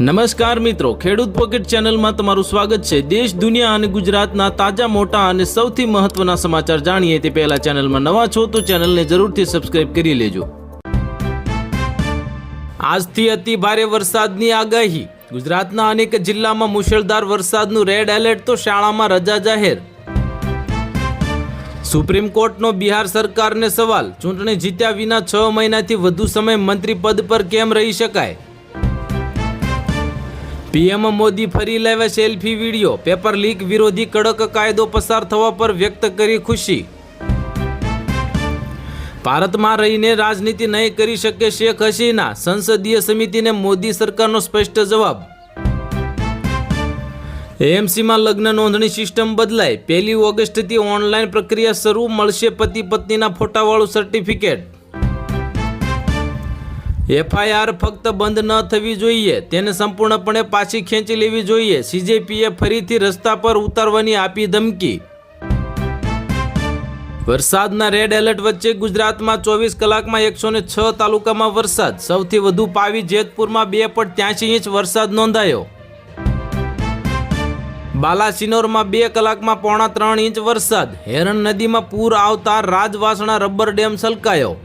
નમસ્કાર મિત્રો, ખેડૂત પોકેટ ચેનલમાં તમારું સ્વાગત છે। દેશ, દુનિયા અને ગુજરાતના તાજા મોટા અને સૌથી મહત્વના સમાચાર જાણીએ તે પહેલા ચેનલમાં નવા છો તો ચેનલને જરૂરથી સબસ્ક્રાઇબ કરી લેજો। આજથી અતિ ભારે વરસાદની આગાહી। ગુજરાતના અનેક જિલ્લામાં મુશળધાર વરસાદનું રેડ એલર્ટ તો શાળામાં રજા જાહેર। સુપ્રીમ કોર્ટનો બિહાર સરકારને સવાલ, ચૂંટણી જીત્યા વિના 6 મહિનાથી વધુ સમય મંત્રી પદ પર કેમ રહી શકાય? પીએમ મોદી ફરી લાવ્યા સેલ્ફી વિડીયો, પેપર લીક વિરોધી કડક કાયદો પસાર થવા પર વ્યક્ત કરી ખુશી। ભારતમાં રહીને રાજનીતિ નહીં કરી શકે શેખ હસીના, સંસદીય સમિતિને મોદી સરકારનો સ્પષ્ટ જવાબ। એએમસીમાં લગ્ન નોંધણી સિસ્ટમ બદલાય, 1 ઓગસ્ટથી ઓનલાઈન પ્રક્રિયા શરૂ, મળશે પતિ પત્નીના ફોટાવાળું સર્ટિફિકેટ। એફઆઈઆર ફક્ત બંધ ન થવી જોઈએ, તેને સંપૂર્ણપણે પાછી ખેંચી લેવી જોઈએ, સીજેપીએ ફરીથી રસ્તા પર ઉતારવાની આપી ધમકી। વરસાદના રેડ એલર્ટ વચ્ચે ગુજરાતમાં 24 કલાકમાં 106 તાલુકામાં વરસાદ, સૌથી વધુ પાવી જેતપુરમાં 2.83 ઇંચ વરસાદ નોંધાયો। બાલાસિનોરમાં 2 કલાકમાં 3.5 ઇંચ વરસાદ, હેરણ નદીમાં પૂર આવતા રાજવાસણા રબર ડેમ છલકાયો।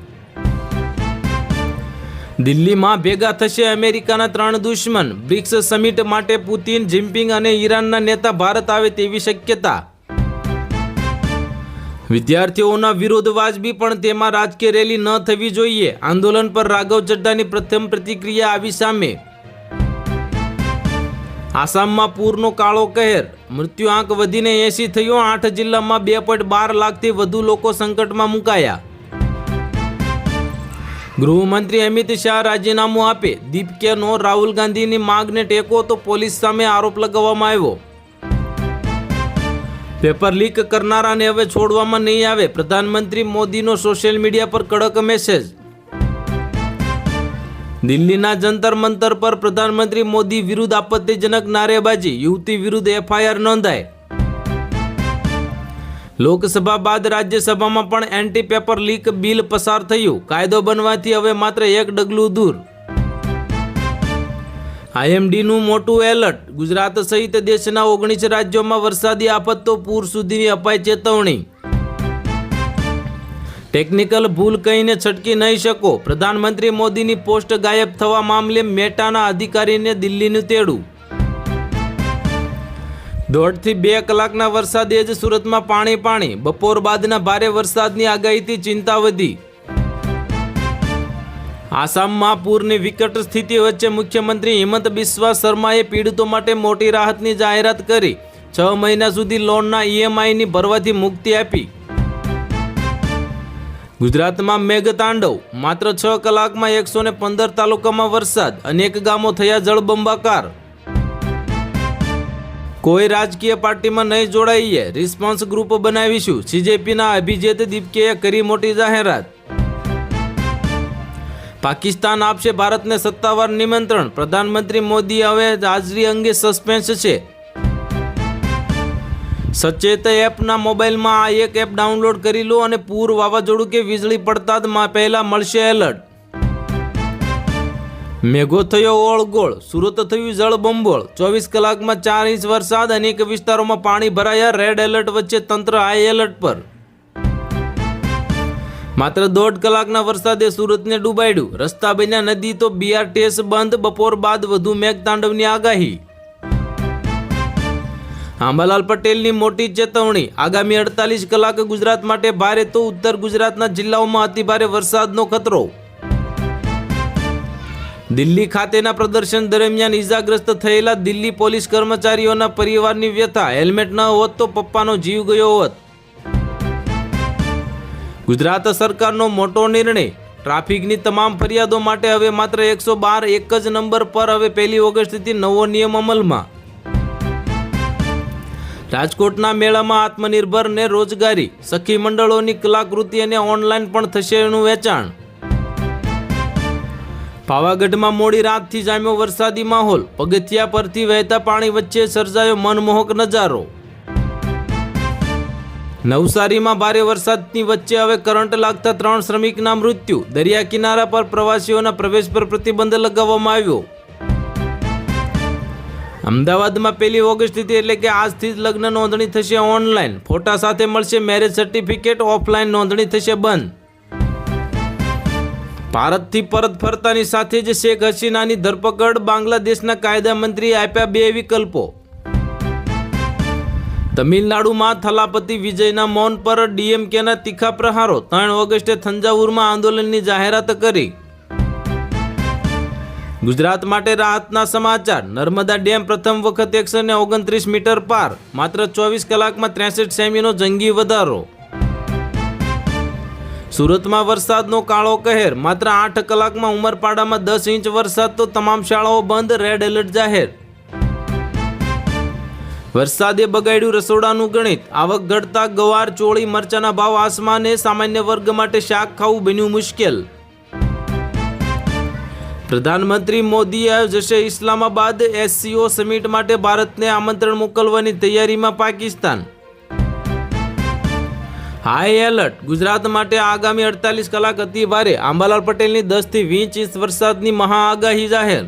દિલ્હીમાં ભેગા થશે અમેરિકાના 3 દુશ્મન, બ્રિક્સ સમિટ માટે પુતિન, જિનપિંગ અને ઈરાનના નેતા ભારત આવે તેવી શક્યતા। વિદ્યાર્થીઓના વિરોધ વાજબી પણ તેમાં રાજકીય રેલી ન થવી જોઈએ, આંદોલન પર રાઘવ ચડ્ડાની પ્રથમ પ્રતિક્રિયા આવી સામે। આસામમાં પૂરનો કાળો કહેર, મૃત્યુઆંક વધીને 80 થયો, 8 જિલ્લામાં 2.12 લાખથી વધુ લોકો સંકટમાં મુકાયા। ગૃહમંત્રી અમિત શાહ રાજીનામું આપે, દીપકેનો રાહુલ ગાંધીની માંગને ટેકો તો પોલીસ સામે આરોપ લગાવવામાં આવ્યો। પેપર લીક કરનારાને હવે છોડવામાં નહીં આવે, પ્રધાનમંત્રી મોદીનો સોશિયલ મીડિયા પર કડક મેસેજ। દિલ્હીના જંતર મંતર પર પ્રધાનમંત્રી મોદી વિરુદ્ધ આપત્તિજનક નારેબાજી, યુવતી વિરુદ્ધ એફઆઈઆર નોંધાય। લોકસભા બાદ રાજ્યસભામાં પણ એન્ટી પેપર લીક બિલ પસાર થયું, કાયદો બનવાથી હવે માત્ર એક ડગલું દૂર। આઈએમડીનું મોટું એલર્ટ, ગુજરાત સહિત દેશના 19 રાજ્યોમાં વરસાદી આફત તો પૂર સુધીની અપાઈ ચેતવણી। ટેકનિકલ ભૂલ કહીને છટકી નહીં શકો, પ્રધાનમંત્રી મોદીની પોસ્ટ ગાયબ થવા મામલે મેટાના અધિકારીને દિલ્હીનું તેડું। 1.5 થી 2 કલાકના વરસાદે જ સુરતમાં પાણી, બપોર બાદના ભારે વરસાદની આગાહીથી ચિંતા વધી। આસામમાં પૂરની વિકટ સ્થિતિ વચ્ચે મુખ્યમંત્રી હિમંત બિસ્વા શર્માએ પીડિતો માટે મોટી રાહતની જાહેરાત કરી, 6 મહિના સુધી લોનના ઈએમઆઈની ભરવાથી મુક્તિ આપી। ગુજરાતમાં મેઘતાંડવ, માત્ર 6 કલાકમાં 115 તાલુકામાં વરસાદ, અનેક ગામો થયા જળબંબાકાર। કોઈ રાજકીય પાર્ટીમાં નહીં જોડાઈએ, રિસ્પોન્સ ગ્રુપ બનાવીશું, સીજેપીના અભિજીત દીપકેએ કરી મોટી જાહેરાત। પાકિસ્તાન આપશે ભારતને સત્તાવાર નિમંત્રણ, પ્રધાનમંત્રી મોદી હવે હાજરી અંગે સસ્પેન્સ છે। સચેત એપના મોબાઈલમાં આ એક એપ ડાઉનલોડ કરી લો અને પૂર, વાવાઝોડું કે વીજળી પડતા જ પહેલા મળશે એલર્ટ। મેઘો થયો ઓળગોળ, સુરત થયું જળબંબોળ, 24 કલાકમાં 4 ઇંચ વરસાદ, અનેક વિસ્તારોમાં પાણી ભરાયા, રેડ એલર્ટ વચ્ચે તંત્ર હાઈ એલર્ટ પર। માત્ર 1.5 કલાકના વરસાદે સુરતને ડૂબાડ્યું, રસ્તા બન્યા નદી તો બીઆરટીએસ બંધ, બપોર બાદ વધુ મેઘતાંડવની આગાહી। આંબાલાલ પટેલની મોટી ચેતવણી, આગામી 48 કલાક ગુજરાત માટે ભારે તો ઉત્તર ગુજરાતના જિલ્લાઓમાં અતિભારે વરસાદનો ખતરો। દિલ્હી ખાતેના પ્રદર્શન દરમિયાન ઈજાગ્રસ્ત થયેલા દિલ્હી પોલીસ કર્મચારીઓના પરિવારની વ્યથા, હેલ્મેટ ન હોત તો પપ્પાનો જીવ ગયો હોત। ગુજરાત સરકારનો મોટો નિર્ણય, ટ્રાફિકની તમામ ફરિયાદો માટે હવે માત્ર 112 એક જ નંબર પર હવે 1 ઓગસ્ટથી નવો નિયમ અમલમાં। રાજકોટના મેળામાં આત્મનિર્ભર ને રોજગારી, સખી મંડળોની કલાકૃતિ અને ઓનલાઈન પણ થશે એનું વેચાણ। પાવાગઢમાં મોડી રાતથી જામ્યો વરસાદી માહોલ, પગથિયા પરથી વહેતા પાણી વચ્ચે સર્જાયો મનમોહક નજારો। નવસારીમાં ભારે વરસાદની વચ્ચે હવે કરંટ લાગતા 3 શ્રમિકના મૃત્યુ, દરિયા કિનારા પર પ્રવાસીઓના પ્રવેશ પર પ્રતિબંધ લગાવવામાં આવ્યો। અમદાવાદમાં 1 ઓગસ્ટથી એટલે કે આજથી જ લગ્ન નોંધણી થશે ઓનલાઈન. ફોટા સાથે મળશે મેરેજ સર્ટિફિકેટ. ઓફલાઈન નોંધણી થશે બંધ. ભારતથી પરત ફરતાની સાથે જ શેખ હસીનાની ધરપકડ. બાંગ્લાદેશના કાયદા મંત્રીએ આપ્યા 2 વિકલ્પો. તમિલનાડુમાં થલાપતિ વિજયના મૌન પર ડીએમકેના તીખા પ્રહારો. 3 ઓગસ્ટે થંજાવુરમાં આંદોલનની જાહેરાત કરી. ગુજરાત માટે રાહતના સમાચાર. નર્મદા ડેમ પ્રથમ વખત 129 મીટર પાર. માત્ર 24 કલાકમાં 63 સેમીનો જંગી વધારો. સુરતમાં વરસાદનો કાળો કહેર. માત્ર 8 કલાકમાં ઉમરપાડામાં 10 ઇંચ વરસાદ તો તમામ શાળાઓ બંધ. રેડ એલર્ટ જાહેર. વરસાદે બગાડ્યું રસોડાનું ગણિત. આવક ઘટતા ગવાર, ચોળી, મરચાના ભાવ આસમાને. સામાન્ય વર્ગ માટે શાક ખાવું બન્યું મુશ્કેલ. પ્રધાનમંત્રી મોદી જશે ઇસ્લામાબાદ. SCO સમિટ માટે ભારતને આમંત્રણ મોકલવાની તૈયારીમાં પાકિસ્તાન. High alert. ગુજરાત માટે આગામી 48 કલાક અતિ ભારે. આંબાલાલ પટેલની 10 થી 20 ઇંચ વરસાદની મહાઆગાહી જાહેર.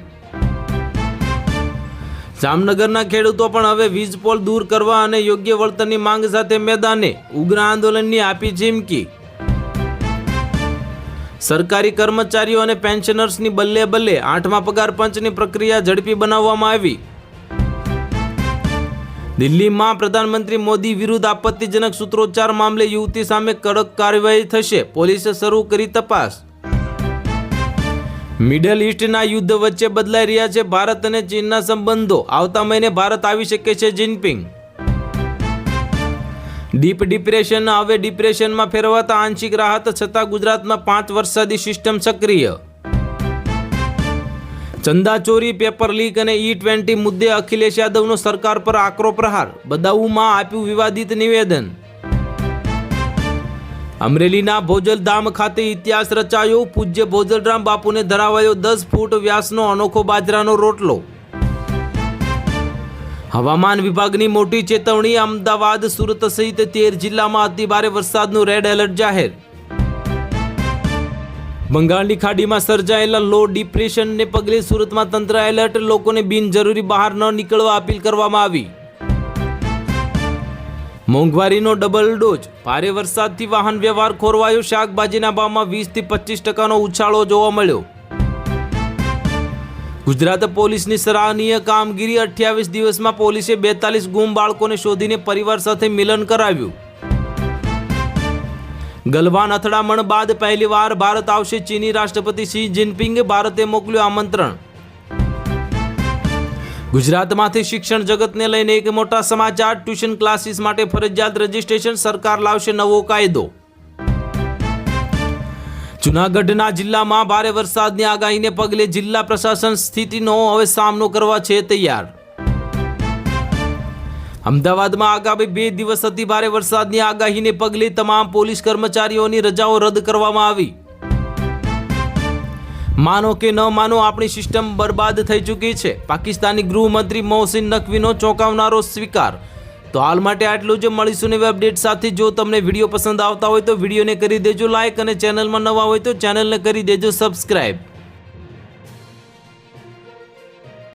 જામનગરના ખેડૂતો પણ હવે વીજ પોલ દૂર કરવા અને યોગ્ય વળતરની માંગ સાથે મેદાને. ઉગ્ર આંદોલનની આપી ચીમકી. સરકારી કર્મચારીઓ અને પેન્શનર્સની બલ્લે બલ્લે. 8મા પગાર પંચની પ્રક્રિયા ઝડપી બનાવવામાં આવી. દિલ્હીમાં પ્રધાનમંત્રી મોદી વિરુદ્ધ આપત્તિજનક સૂત્રોચ્ચાર મામલે યુવતી સામે કડક કાર્યવાહી થશે. પોલીસે શરૂ કરી તપાસ. મિડલ ઈસ્ટના યુદ્ધ વચ્ચે બદલાઈ રહ્યા છે ભારત અને ચીનના સંબંધો. આવતા મહિને ભારત આવી શકે છે જિનપિંગ. ડીપ ડિપ્રેશન હવે ડિપ્રેશનમાં ફેરવાતા આંશિક રાહત છતાં ગુજરાતમાં 5 વરસાદી સિસ્ટમ સક્રિય. ચંદા ચોરી, પેપર લીક અને E20 મુદ્દે અખિલેશ યાદવનો સરકાર પર આકરો પ્રહાર. બદાઉમાં આપ્યું વિવાદિત નિવેદન. અમરેલીના ભોજલધામ ખાતે ઇતિહાસ રચાયો. પૂજ્ય ભોજલરામ બાપુને ધરાવાયો 10 ફૂટ વ્યાસનો અનોખો બાજરાનો રોટલો. હવામાન વિભાગની મોટી ચેતવણી. અમદાવાદ, સુરત સહિત 13 જિલ્લામાં અતિભારે વરસાદનું રેડ એલર્ટ જાહેર. બંગાળની ખાડીમાં સર્જાયેલા લો ડિપ્રેશનને પગલે સુરતમાં તંત્ર એલર્ટ. લોકોને બિનજરૂરી બહાર ન નીકળવા અપીલ કરવામાં આવી. મોંઘવારીનો ડબલ ડોઝ. ભારે વરસાદથી વાહન વ્યવહાર ખોરવાયો. શાકભાજીના ભાવમાં 20 થી 25% ઉછાળો જોવા મળ્યો. ગુજરાત પોલીસની સરાહનીય કામગીરી. 28 દિવસમાં પોલીસે 42 ગુમ બાળકોને શોધીને પરિવાર સાથે મિલન કરાવ્યું. ગલવાન અથડામણ બાદ પહેલીવાર ભારત આવશે ચીની રાષ્ટ્રપતિ શી જિનપિંગે. ભારતે મોકલ્યું આમંત્રણ. ગુજરાતમાંથી શિક્ષણ જગતને લઈને એક મોટા સમાચાર. ટ્યુશન ક્લાસીસ માટે ફરજિયાત રજીસ્ટ્રેશન. સરકાર લાવશે નવો કાયદો. જૂનાગઢના જિલ્લામાં ભારે વરસાદની આગાહીને પગલે જિલ્લા પ્રશાસન સ્થિતિનો હવે સામનો કરવા છે તૈયાર. અમદાવાદમાં આગામી 2 દિવસ અતિ ભારે વરસાદની આગાહીને પગલે તમામ પોલીસ કર્મચારીઓની રજાઓ રદ કરવામાં આવી. માનો કે ન માનો, આપણી સિસ્ટમ બરબાદ થઈ ચૂકી છે. પાકિસ્તાની ગૃહમંત્રી મોહસિન નકવીનો ચોંકાવનારો સ્વીકાર. તો હાલ માટે આટલું જ. મળીશું નવી અપડેટ સાથે. જો તમને વિડીયો પસંદ આવતા હોય તો વિડીયોને કરી દેજો લાઈક અને ચેનલમાં નવા હોય તો ચેનલને કરી દેજો સબસ્ક્રાઈબ.